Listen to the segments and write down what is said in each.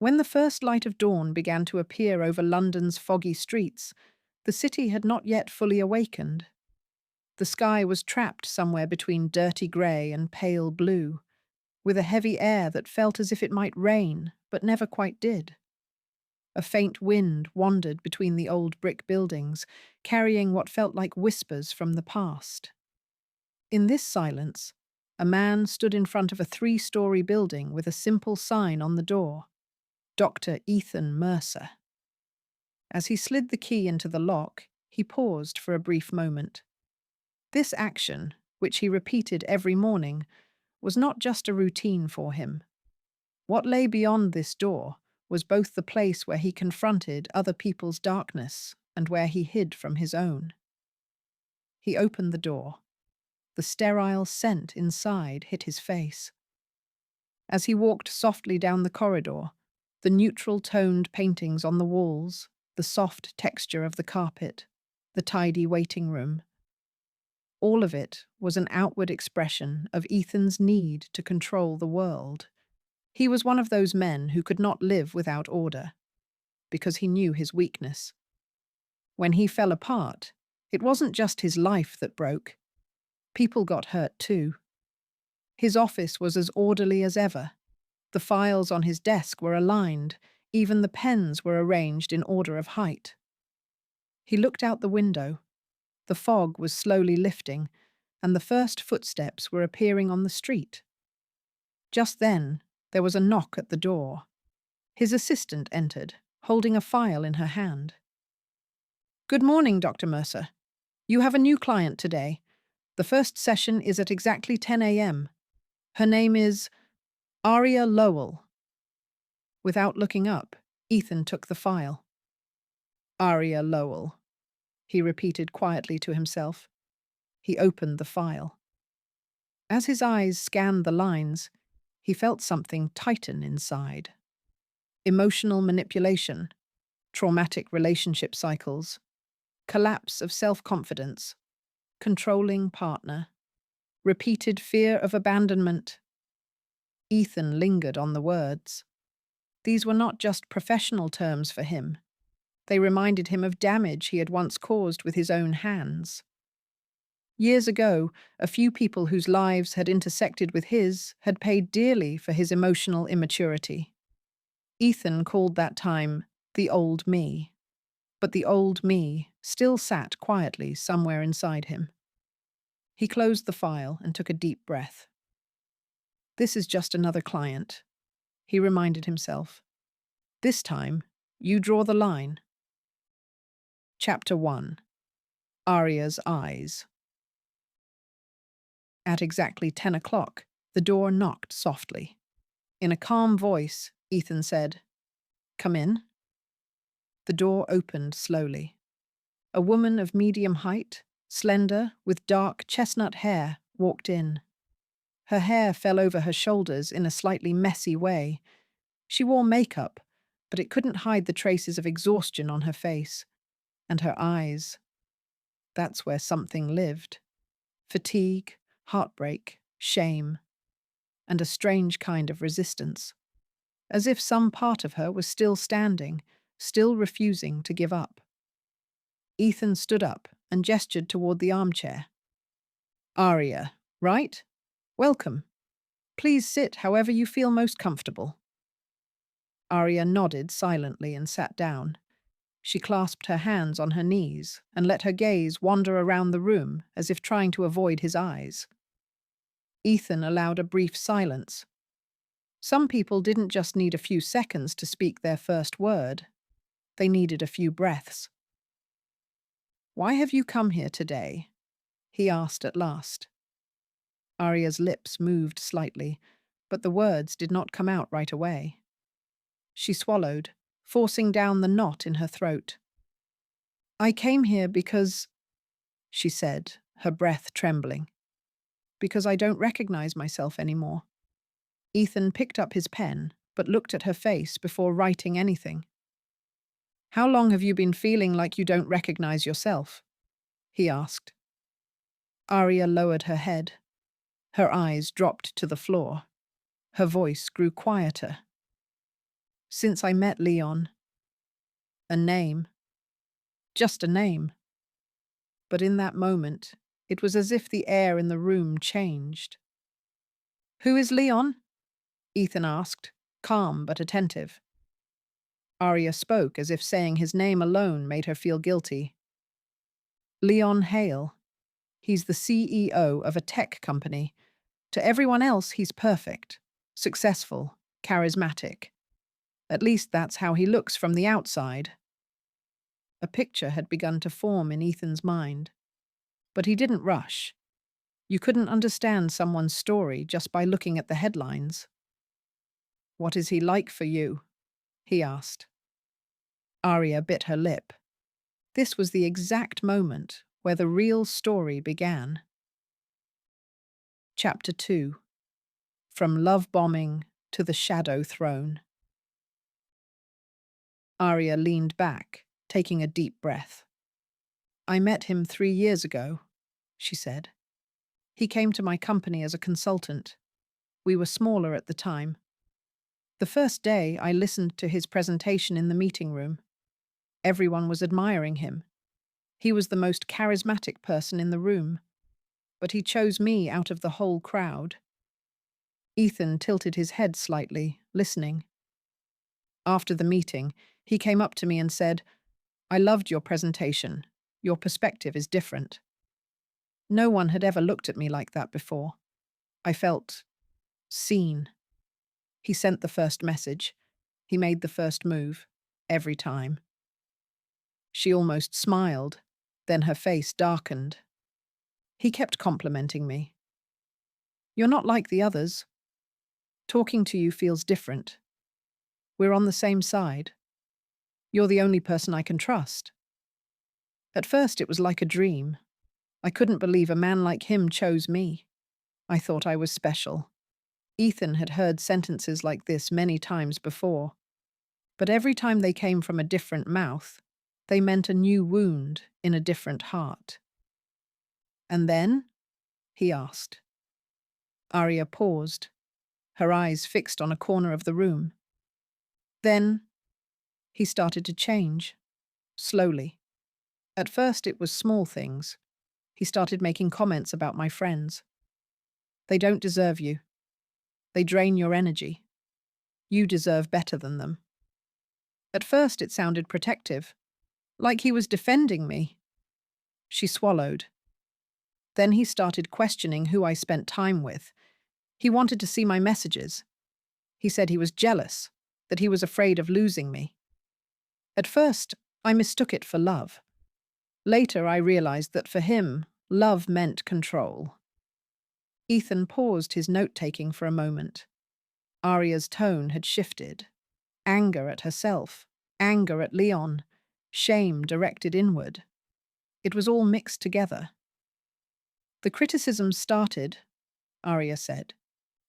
When the first light of dawn began to appear over London's foggy streets, the city had not yet fully awakened. The sky was trapped somewhere between dirty grey and pale blue, with a heavy air that felt as if it might rain, but never quite did. A faint wind wandered between the old brick buildings, carrying what felt like whispers from the past. In this silence, a man stood in front of a three-story building with a simple sign on the door: Dr. Ethan Mercer. As he slid the key into the lock, he paused for a brief moment. This action, which he repeated every morning, was not just a routine for him. What lay beyond this door was both the place where he confronted other people's darkness and where he hid from his own. He opened the door. The sterile scent inside hit his face. As he walked softly down the corridor, the neutral-toned paintings on the walls, the soft texture of the carpet, the tidy waiting room, all of it was an outward expression of Ethan's need to control the world. He was one of those men who could not live without order, because he knew his weakness. When he fell apart, it wasn't just his life that broke. People got hurt too. His office was as orderly as ever. The files on his desk were aligned, even the pens were arranged in order of height. He looked out the window. The fog was slowly lifting, and the first footsteps were appearing on the street. Just then, there was a knock at the door. His assistant entered, holding a file in her hand. "Good morning, Dr. Mercer. You have a new client today. The first session is at exactly 10 a.m. Her name is Arya Lowell." Without looking up, Ethan took the file. "Arya Lowell," he repeated quietly to himself. He opened the file. As his eyes scanned the lines, he felt something tighten inside. Emotional manipulation, traumatic relationship cycles, collapse of self-confidence, controlling partner, repeated fear of abandonment. Ethan lingered on the words. These were not just professional terms for him. They reminded him of damage he had once caused with his own hands. Years ago, a few people whose lives had intersected with his had paid dearly for his emotional immaturity. Ethan called that time the old me. But the old me still sat quietly somewhere inside him. He closed the file and took a deep breath. "This is just another client," he reminded himself. "This time, you draw the line." Chapter 1. Arya's Eyes. At exactly 10 o'clock, the door knocked softly. In a calm voice, Ethan said, "Come in." The door opened slowly. A woman of medium height, slender, with dark chestnut hair, walked in. Her hair fell over her shoulders in a slightly messy way. She wore makeup, but it couldn't hide the traces of exhaustion on her face. And her eyes. That's where something lived. Fatigue, heartbreak, shame, and a strange kind of resistance. As if some part of her was still standing, still refusing to give up. Ethan stood up and gestured toward the armchair. "Arya, right? Welcome. Please sit however you feel most comfortable." Arya nodded silently and sat down. She clasped her hands on her knees and let her gaze wander around the room as if trying to avoid his eyes. Ethan allowed a brief silence. Some people didn't just need a few seconds to speak their first word. They needed a few breaths. "Why have you come here today?" he asked at last. Arya's lips moved slightly, but the words did not come out right away. She swallowed, forcing down the knot in her throat. "I came here because," she said, her breath trembling, "because I don't recognize myself anymore." Ethan picked up his pen, but looked at her face before writing anything. "How long have you been feeling like you don't recognize yourself?" he asked. Arya lowered her head. Her eyes dropped to the floor. Her voice grew quieter. Since I met Leon. A name. Just a name. But in that moment, it was as if the air in the room changed. "Who is Leon?" Ethan asked, calm but attentive. Arya spoke as if saying his name alone made her feel guilty. "Leon Hale. He's the CEO of a tech company. To everyone else, he's perfect, successful, charismatic. At least that's how he looks from the outside." A picture had begun to form in Ethan's mind. But he didn't rush. You couldn't understand someone's story just by looking at the headlines. "What is he like for you?" he asked. Arya bit her lip. This was the exact moment where the real story began. Chapter 2. From Love Bombing to the Shadow Throne. Arya leaned back, taking a deep breath. "I met him 3 years ago," she said. "He came to my company as a consultant. We were smaller at the time. The first day, I listened to his presentation in the meeting room. Everyone was admiring him. He was the most charismatic person in the room. But he chose me out of the whole crowd." Ethan tilted his head slightly, listening. After the meeting, he came up to me and said, "I loved your presentation. Your perspective is different." No one had ever looked at me like that before. I felt seen. He sent the first message. He made the first move, every time. She almost smiled, then her face darkened. He kept complimenting me. "You're not like the others. Talking to you feels different. We're on the same side. You're the only person I can trust." At first it was like a dream. I couldn't believe a man like him chose me. I thought I was special. Ethan had heard sentences like this many times before. But every time they came from a different mouth, they meant a new wound in a different heart. "And then?" he asked. Arya paused, her eyes fixed on a corner of the room. "Then he started to change, slowly. At first it was small things. He started making comments about my friends. 'They don't deserve you. They drain your energy. You deserve better than them.' At first it sounded protective, like he was defending me." She swallowed. "Then he started questioning who I spent time with. He wanted to see my messages. He said he was jealous, that he was afraid of losing me. At first, I mistook it for love. Later, I realized that for him, love meant control." Ethan paused his note-taking for a moment. Arya's tone had shifted. Anger at herself, anger at Leon, shame directed inward. It was all mixed together. "The criticism started," Arya said.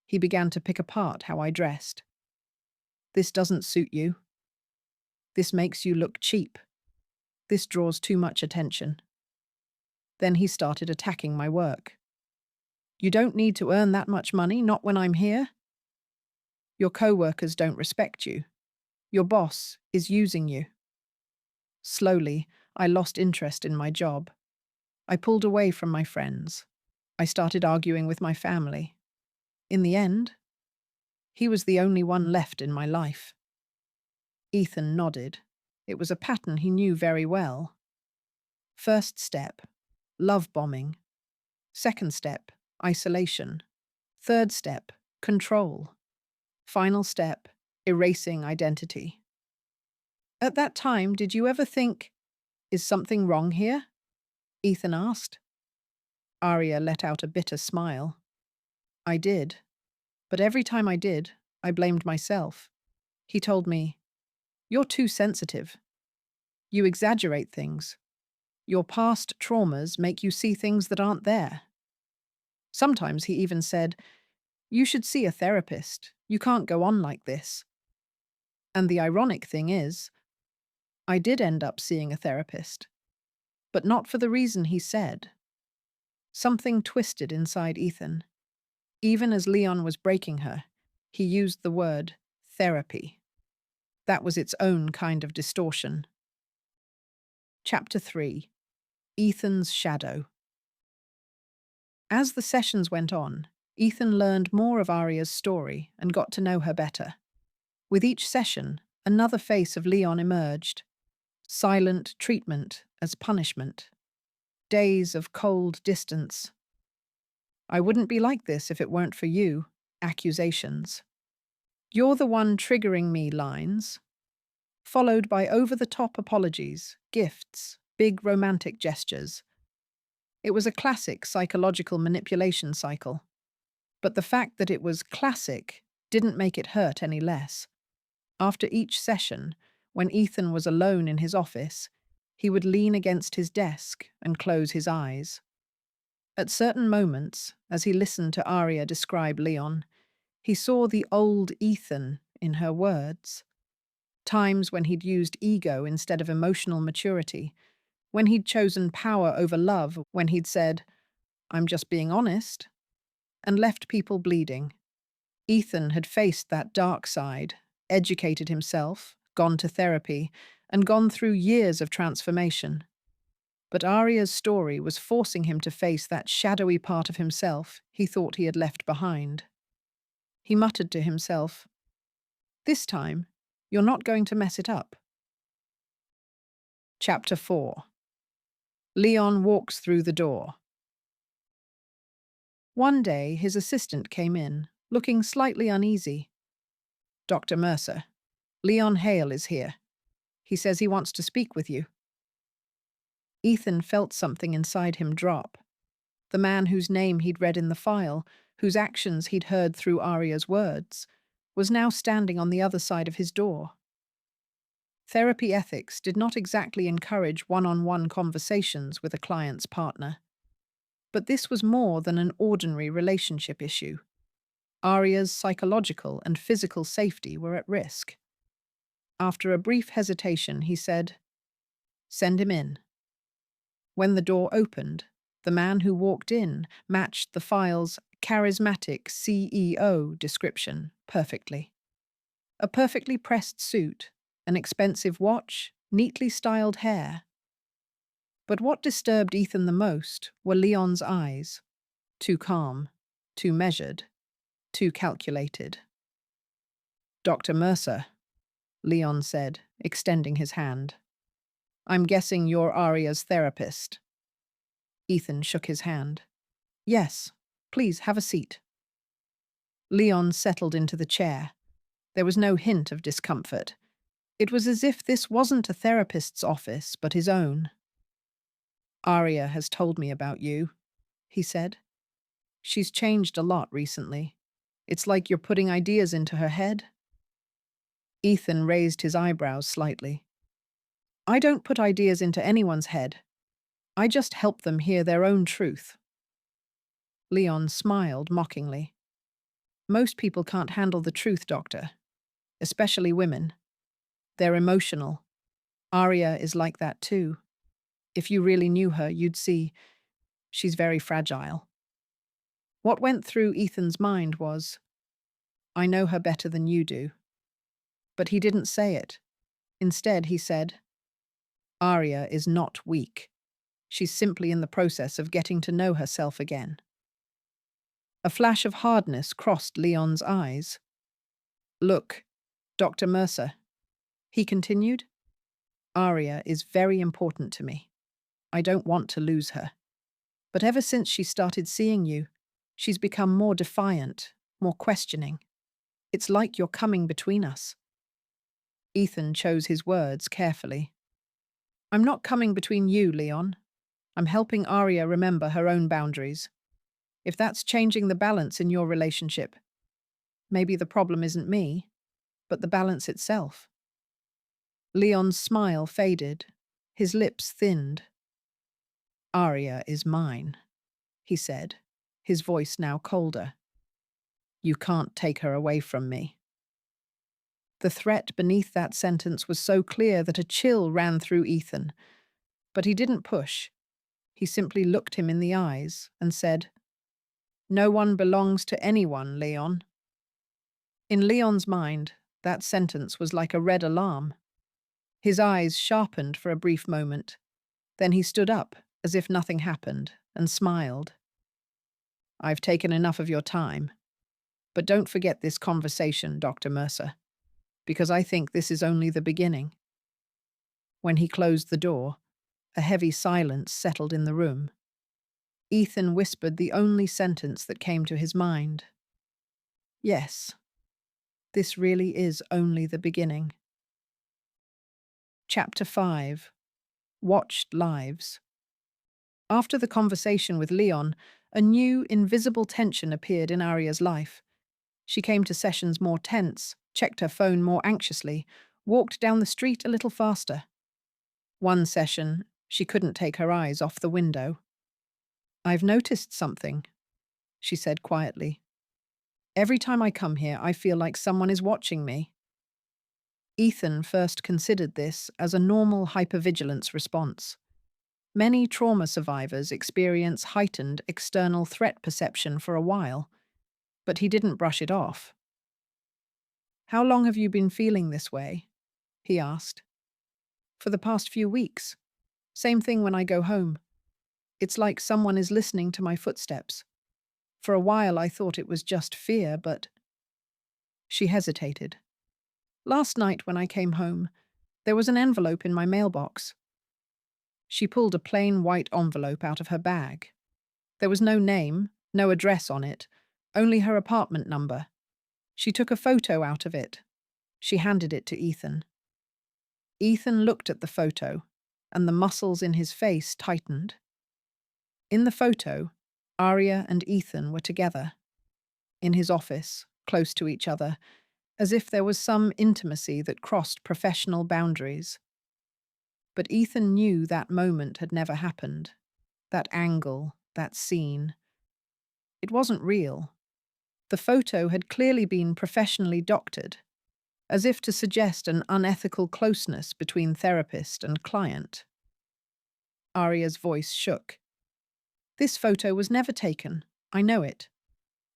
"He began to pick apart how I dressed. 'This doesn't suit you. This makes you look cheap. This draws too much attention.' Then he started attacking my work. 'You don't need to earn that much money, not when I'm here. Your co-workers don't respect you. Your boss is using you.' Slowly, I lost interest in my job. I pulled away from my friends. I started arguing with my family. In the end, he was the only one left in my life." Ethan nodded. It was a pattern he knew very well. First step, love bombing. Second step, isolation. Third step, control. Final step, erasing identity. "At that time, did you ever think, 'Is something wrong here?'" Ethan asked. Arya let out a bitter smile. "I did. But every time I did, I blamed myself." He told me, "You're too sensitive. You exaggerate things. Your past traumas make you see things that aren't there." Sometimes he even said, "You should see a therapist. You can't go on like this." And the ironic thing is, I did end up seeing a therapist. But not for the reason he said. Something twisted inside Ethan. Even as Leon was breaking her, he used the word therapy. That was its own kind of distortion. Chapter 3. Ethan's Shadow. As the sessions went on, Ethan learned more of Arya's story and got to know her better. With each session, another face of Leon emerged. Silent treatment as punishment. Days of cold distance. "I wouldn't be like this if it weren't for you," accusations. "You're the one triggering me" lines. Followed by over-the-top apologies, gifts, big romantic gestures. It was a classic psychological manipulation cycle. But the fact that it was classic didn't make it hurt any less. After each session, when Ethan was alone in his office, he would lean against his desk and close his eyes. At certain moments, as he listened to Arya describe Leon, he saw the old Ethan in her words. Times when he'd used ego instead of emotional maturity, when he'd chosen power over love, when he'd said, "I'm just being honest," and left people bleeding. Ethan had faced that dark side, educated himself, gone to therapy, and gone through years of transformation. But Arya's story was forcing him to face that shadowy part of himself he thought he had left behind. He muttered to himself, "This time, you're not going to mess it up." Chapter 4. Leon walks through the door. One day, his assistant came in, looking slightly uneasy. "Dr. Mercer, Leon Hale is here. He says he wants to speak with you." Ethan felt something inside him drop. The man whose name he'd read in the file, whose actions he'd heard through Arya's words, was now standing on the other side of his door. Therapy ethics did not exactly encourage one-on-one conversations with a client's partner. But this was more than an ordinary relationship issue. Arya's psychological and physical safety were at risk. After a brief hesitation, he said, "Send him in." When the door opened, the man who walked in matched the file's charismatic CEO description perfectly. A perfectly pressed suit, an expensive watch, neatly styled hair. But what disturbed Ethan the most were Leon's eyes. Too calm, too measured, too calculated. "Dr. Mercer," Leon said, extending his hand. "I'm guessing you're Arya's therapist." Ethan shook his hand. "Yes, please have a seat." Leon settled into the chair. There was no hint of discomfort. It was as if this wasn't a therapist's office, but his own. "Arya has told me about you," he said. "She's changed a lot recently. It's like you're putting ideas into her head." Ethan raised his eyebrows slightly. "I don't put ideas into anyone's head. I just help them hear their own truth." Leon smiled mockingly. "Most people can't handle the truth, doctor. Especially women. They're emotional. Arya is like that too. If you really knew her, you'd see she's very fragile." What went through Ethan's mind was, "I know her better than you do." But he didn't say it. Instead, he said, "Arya is not weak. She's simply in the process of getting to know herself again." A flash of hardness crossed Leon's eyes. "Look, Dr. Mercer," he continued, "Arya is very important to me. I don't want to lose her. But ever since she started seeing you, she's become more defiant, more questioning. It's like you're coming between us." Ethan chose his words carefully. "I'm not coming between you, Leon. I'm helping Arya remember her own boundaries. If that's changing the balance in your relationship, maybe the problem isn't me, but the balance itself." Leon's smile faded. His lips thinned. "Arya is mine," he said, his voice now colder. "You can't take her away from me." The threat beneath that sentence was so clear that a chill ran through Ethan. But he didn't push. He simply looked him in the eyes and said, "No one belongs to anyone, Leon." In Leon's mind, That sentence was like a red alarm. His eyes sharpened for a brief moment. Then he stood up, as if nothing happened, and smiled. "I've taken enough of your time. But don't forget this conversation, Dr. Mercer, because I think this is only the beginning." When he closed the door, a heavy silence settled in the room. Ethan whispered the only sentence that came to his mind. "Yes, this really is only the beginning." Chapter 5. Watched Lives. After the conversation with Leon, a new, invisible tension appeared in Arya's life. She came to sessions more tense, checked her phone more anxiously, walked down the street a little faster. One session, she couldn't take her eyes off the window. "I've noticed something," she said quietly. "Every time I come here, I feel like someone is watching me." Ethan first considered this as a normal hypervigilance response. Many trauma survivors experience heightened external threat perception for a while, but he didn't brush it off. "How long have you been feeling this way?" he asked. "For the past few weeks. Same thing when I go home. It's like someone is listening to my footsteps. For a while I thought it was just fear, but—" She hesitated. "Last night when I came home, there was an envelope in my mailbox." She pulled a plain white envelope out of her bag. There was no name, no address on it, only her apartment number. She took a photo out of it. She handed it to Ethan. Ethan looked at the photo, and the muscles in his face tightened. In the photo, Arya and Ethan were together, in his office, close to each other, as if there was some intimacy that crossed professional boundaries. But Ethan knew that moment had never happened. That angle, that scene. It wasn't real. The photo had clearly been professionally doctored, as if to suggest an unethical closeness between therapist and client. Arya's voice shook. "This photo was never taken. I know it.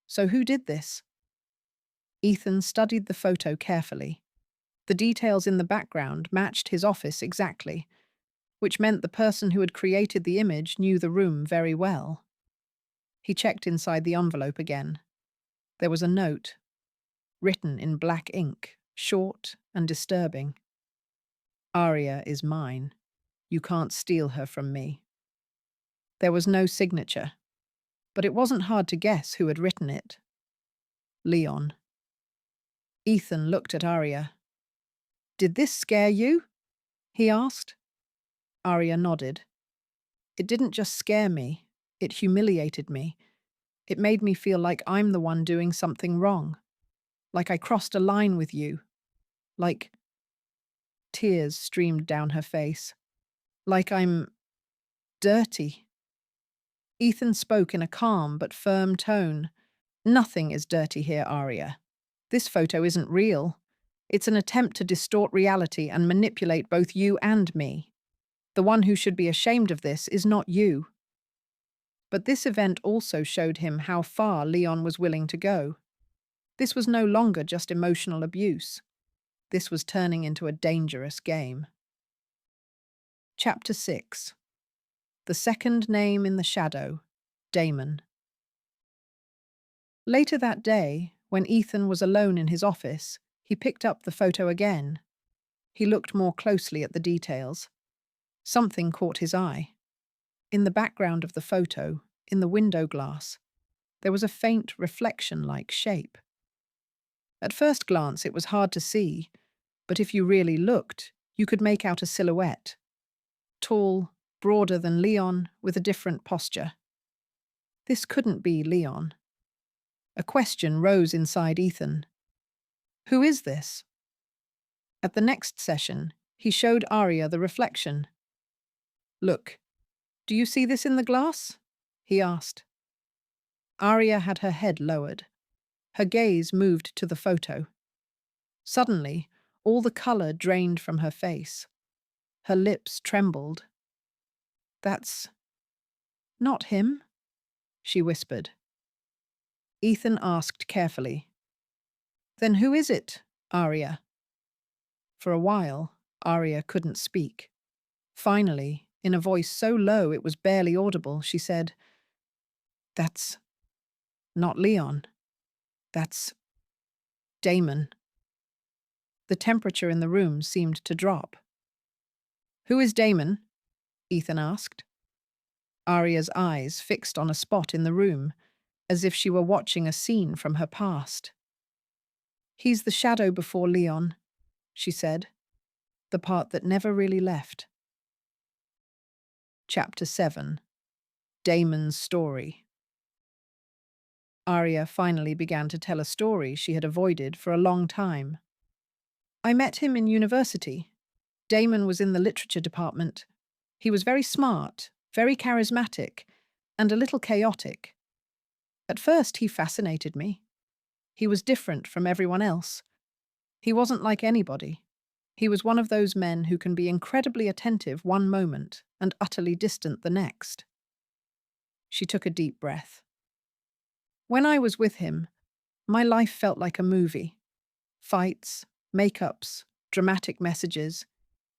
So who did this?" Ethan studied the photo carefully. The details in the background matched his office exactly, which meant the person who had created the image knew the room very well. He checked inside the envelope again. There was a note, written in black ink, short and disturbing. "Arya is mine. You can't steal her from me." There was no signature, but it wasn't hard to guess who had written it. Leon. Ethan looked at Arya. "Did this scare you?" he asked. Arya nodded. "It didn't just scare me, it humiliated me. It made me feel like I'm the one doing something wrong. Like I crossed a line with you. Like—" Tears streamed down her face. "Like I'm dirty." Ethan spoke in a calm but firm tone. "Nothing is dirty here, Arya. This photo isn't real. It's an attempt to distort reality and manipulate both you and me. The one who should be ashamed of this is not you." But this event also showed him how far Leon was willing to go. This was no longer just emotional abuse. This was turning into a dangerous game. Chapter 6. The second name in the shadow, Damon. Later that day, when Ethan was alone in his office, he picked up the photo again. He looked more closely at the details. Something caught his eye. In the background of the photo, in the window glass, there was a faint reflection-like shape. At first glance, it was hard to see, but if you really looked, you could make out a silhouette. Tall, broader than Leon, with a different posture. This couldn't be Leon. A question rose inside Ethan. Who is this? At the next session, he showed Arya the reflection. "Look, do you see this in the glass?" he asked. Arya had her head lowered. Her gaze moved to the photo. Suddenly, all the color drained from her face. Her lips trembled. "That's not him," she whispered. Ethan asked carefully, "Then who is it? Arya. For a while, Arya couldn't speak. Finally, in a voice so low it was barely audible, she said, "That's not Leon. That's Damon." The temperature in the room seemed to drop. "Who is Damon?" Ethan asked. Arya's eyes fixed on a spot in the room, as if she were watching a scene from her past. "He's the shadow before Leon," she said, "the part that never really left." Chapter 7. Damon's Story. Arya finally began to tell a story she had avoided for a long time. "I met him in university. Damon was in the literature department. He was very smart, very charismatic, and a little chaotic. At first, he fascinated me. He was different from everyone else. He wasn't like anybody. He was one of those men who can be incredibly attentive one moment and utterly distant the next." She took a deep breath. "When I was with him, my life felt like a movie. Fights, makeups, dramatic messages,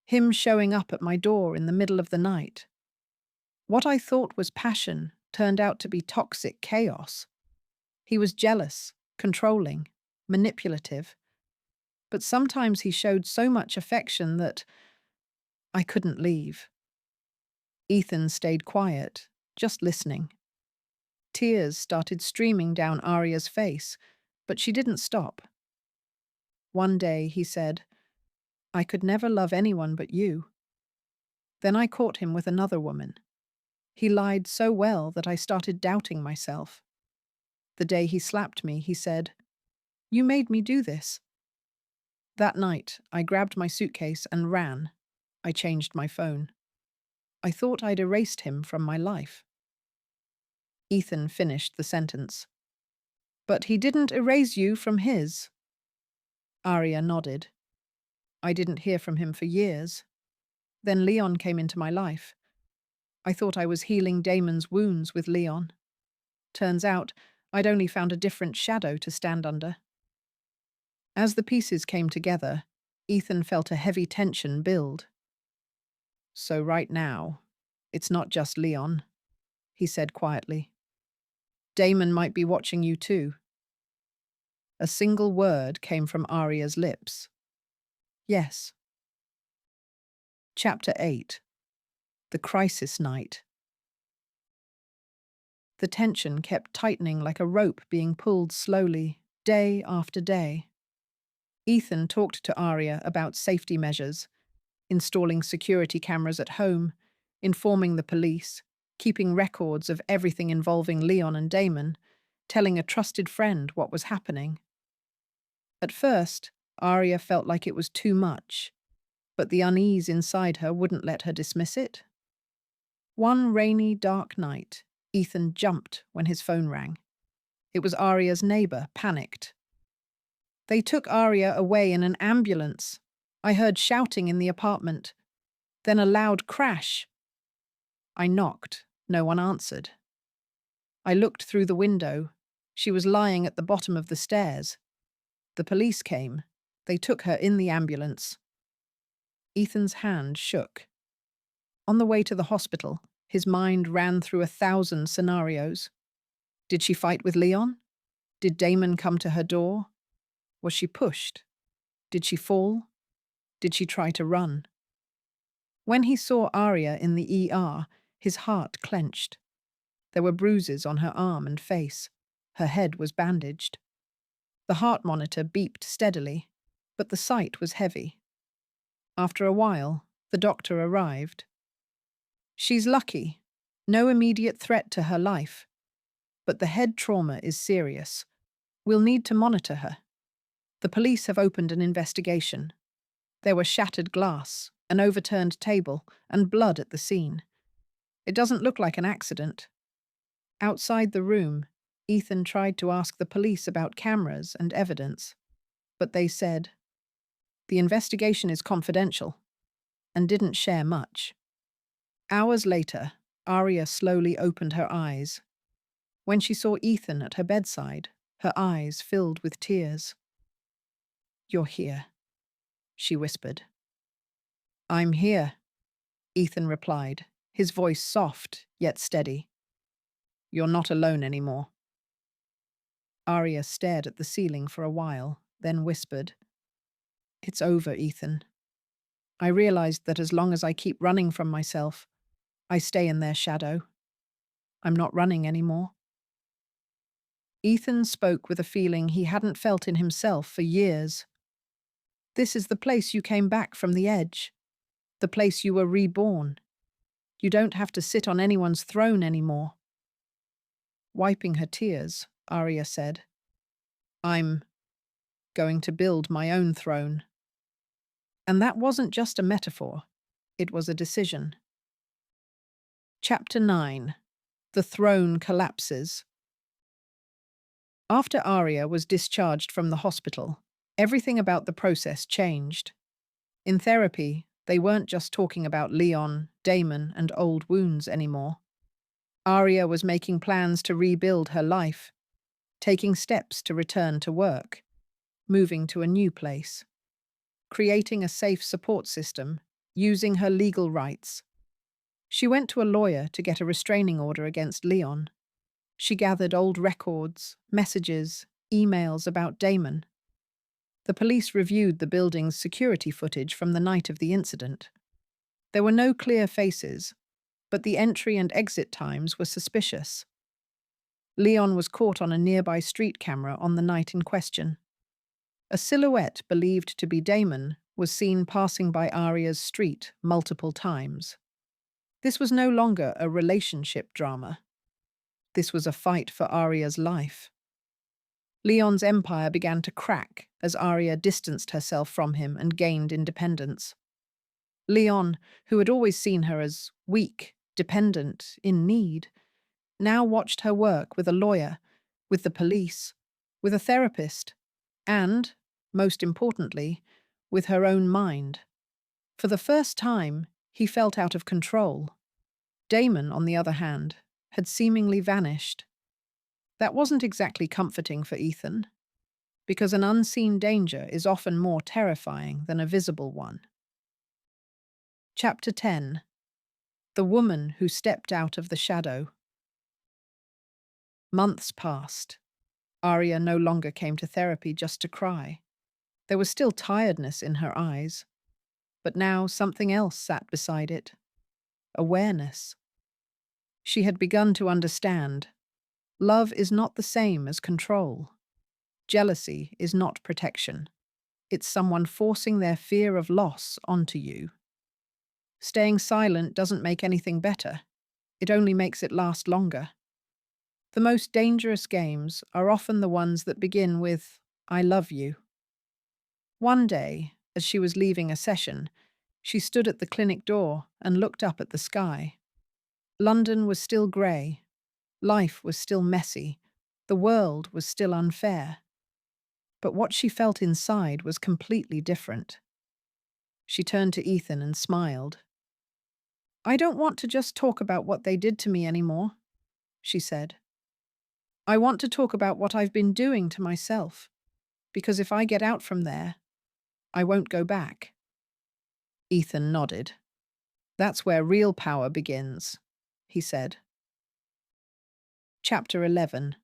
him showing up at my door in the middle of the night. What I thought was passion turned out to be toxic chaos. He was jealous, controlling, manipulative. But sometimes he showed so much affection that I couldn't leave." Ethan stayed quiet, just listening. Tears started streaming down Arya's face, but she didn't stop. "One day," he said, "I could never love anyone but you. Then I caught him with another woman. He lied so well that I started doubting myself. The day he slapped me, he said, 'You made me do this.' That night, I grabbed my suitcase and ran. I changed my phone. I thought I'd erased him from my life." Ethan finished the sentence. "But he didn't erase you from his." Arya nodded. "I didn't hear from him for years. Then Leon came into my life. I thought I was healing Damon's wounds with Leon. Turns out, I'd only found a different shadow to stand under." As the pieces came together, Ethan felt a heavy tension build. "So right now, it's not just Leon," he said quietly. "Damon might be watching you too." A single word came from Arya's lips. "Yes." Chapter 8. The Crisis Night. The tension kept tightening like a rope being pulled slowly, day after day. Ethan talked to Arya about safety measures, installing security cameras at home, informing the police, keeping records of everything involving Leon and Damon, telling a trusted friend what was happening. At first, Arya felt like it was too much, but the unease inside her wouldn't let her dismiss it. One rainy, dark night, Ethan jumped when his phone rang. It was Arya's neighbor, panicked. "They took Arya away in an ambulance. I heard shouting in the apartment. Then a loud crash." I knocked. No one answered. I looked through the window. She was lying at the bottom of the stairs. The police came. They took her in the ambulance. Ethan's hand shook. On the way to the hospital, his mind ran through 1,000 scenarios. Did she fight with Leon? Did Damon come to her door? Was she pushed? Did she fall? Did she try to run? When he saw Arya in the ER, his heart clenched. There were bruises on her arm and face. Her head was bandaged. The heart monitor beeped steadily, but the sight was heavy. After a while, the doctor arrived. "She's lucky. No immediate threat to her life. But the head trauma is serious. We'll need to monitor her." The police have opened an investigation. There were shattered glass, an overturned table, and blood at the scene. It doesn't look like an accident. Outside the room, Ethan tried to ask the police about cameras and evidence, but they said, "The investigation is confidential," and didn't share much. Hours later, Arya slowly opened her eyes. When she saw Ethan at her bedside, her eyes filled with tears. You're here, she whispered. I'm here, Ethan replied, his voice soft yet steady. You're not alone anymore. Arya stared at the ceiling for a while, then whispered, It's over, Ethan. I realized that as long as I keep running from myself, I stay in their shadow. I'm not running anymore. Ethan spoke with a feeling he hadn't felt in himself for years. This is the place you came back from the edge, the place you were reborn. You don't have to sit on anyone's throne anymore. Wiping her tears, Arya said, I'm going to build my own throne. And that wasn't just a metaphor, it was a decision. Chapter 9. The Throne Collapses. After Arya was discharged from the hospital, everything about the process changed. In therapy, they weren't just talking about Leon, Damon, and old wounds anymore. Arya was making plans to rebuild her life, taking steps to return to work, moving to a new place, creating a safe support system, using her legal rights. She went to a lawyer to get a restraining order against Leon. She gathered old records, messages, emails about Damon. The police reviewed the building's security footage from the night of the incident. There were no clear faces, but the entry and exit times were suspicious. Leon was caught on a nearby street camera on the night in question. A silhouette believed to be Damon was seen passing by Arya's street multiple times. This was no longer a relationship drama. This was a fight for Arya's life. Leon's empire began to crack as Arya distanced herself from him and gained independence. Leon, who had always seen her as weak, dependent, in need, now watched her work with a lawyer, with the police, with a therapist, and, most importantly, with her own mind. For the first time, he felt out of control. Damon, on the other hand, had seemingly vanished. That wasn't exactly comforting for Ethan, because an unseen danger is often more terrifying than a visible one. Chapter 10. The Woman Who Stepped Out of the Shadow. Months passed. Arya no longer came to therapy just to cry. There was still tiredness in her eyes, but now something else sat beside it. Awareness. She had begun to understand. Love is not the same as control. Jealousy is not protection. It's someone forcing their fear of loss onto you. Staying silent doesn't make anything better. It only makes it last longer. The most dangerous games are often the ones that begin with, I love you. One day, as she was leaving a session, she stood at the clinic door and looked up at the sky. London was still grey. Life was still messy. The world was still unfair. But what she felt inside was completely different. She turned to Ethan and smiled. I don't want to just talk about what they did to me anymore, she said. I want to talk about what I've been doing to myself, because if I get out from there, I won't go back. Ethan nodded. That's where real power begins, he said. Chapter 11.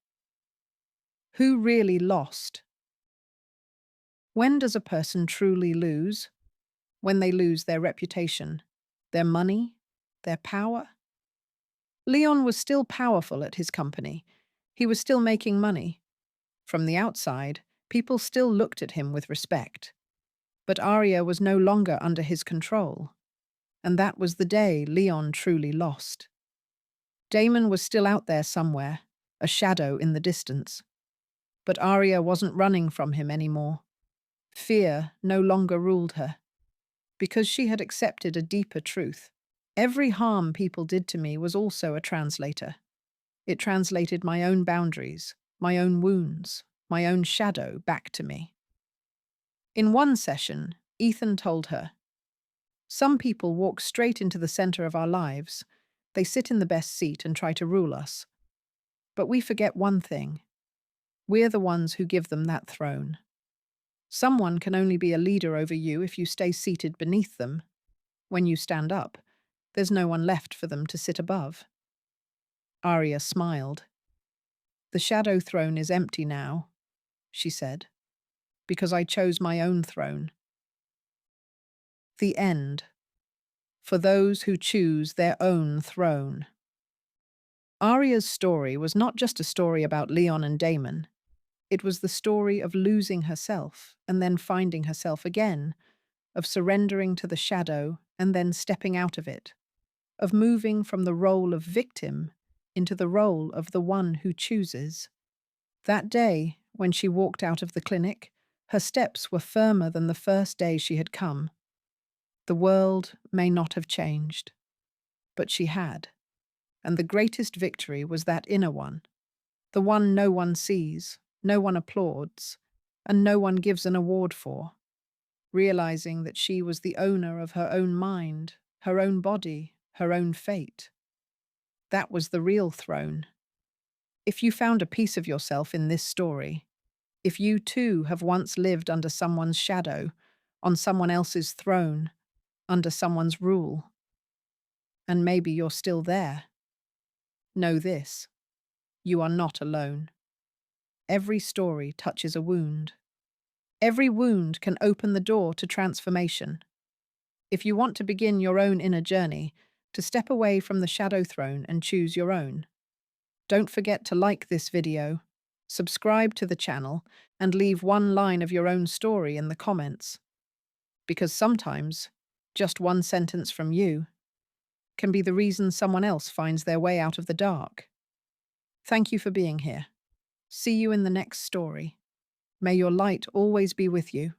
Who really lost? When does a person truly lose? When they lose their reputation, their money, their power? Leon was still powerful at his company. He was still making money. From the outside, people still looked at him with respect. But Arya was no longer under his control. And that was the day Leon truly lost. Damon was still out there somewhere, a shadow in the distance. But Arya wasn't running from him anymore. Fear no longer ruled her, because she had accepted a deeper truth. Every harm people did to me was also a translator. It translated my own boundaries, my own wounds, my own shadow back to me. In one session, Ethan told her, some people walk straight into the center of our lives. They sit in the best seat and try to rule us. But we forget one thing. We're the ones who give them that throne. Someone can only be a leader over you if you stay seated beneath them. When you stand up, there's no one left for them to sit above. Arya smiled. The shadow throne is empty now, she said, because I chose my own throne. The end. For those who choose their own throne. Arya's story was not just a story about Leon and Damon. It was the story of losing herself and then finding herself again, of surrendering to the shadow and then stepping out of it, of moving from the role of victim into the role of the one who chooses. That day, when she walked out of the clinic, her steps were firmer than the first day she had come. The world may not have changed, but she had. And the greatest victory was that inner one, the one no one sees, no one applauds, and no one gives an award for, realizing that she was the owner of her own mind, her own body, her own fate. That was the real throne. If you found a piece of yourself in this story, if you too have once lived under someone's shadow, on someone else's throne, under someone's rule, and maybe you're still there, know this: you are not alone. Every story touches a wound. Every wound can open the door to transformation. If you want to begin your own inner journey, to step away from the shadow throne and choose your own, don't forget to like this video, subscribe to the channel, and leave one line of your own story in the comments. Because sometimes, just one sentence from you can be the reason someone else finds their way out of the dark. Thank you for being here. See you in the next story. May your light always be with you.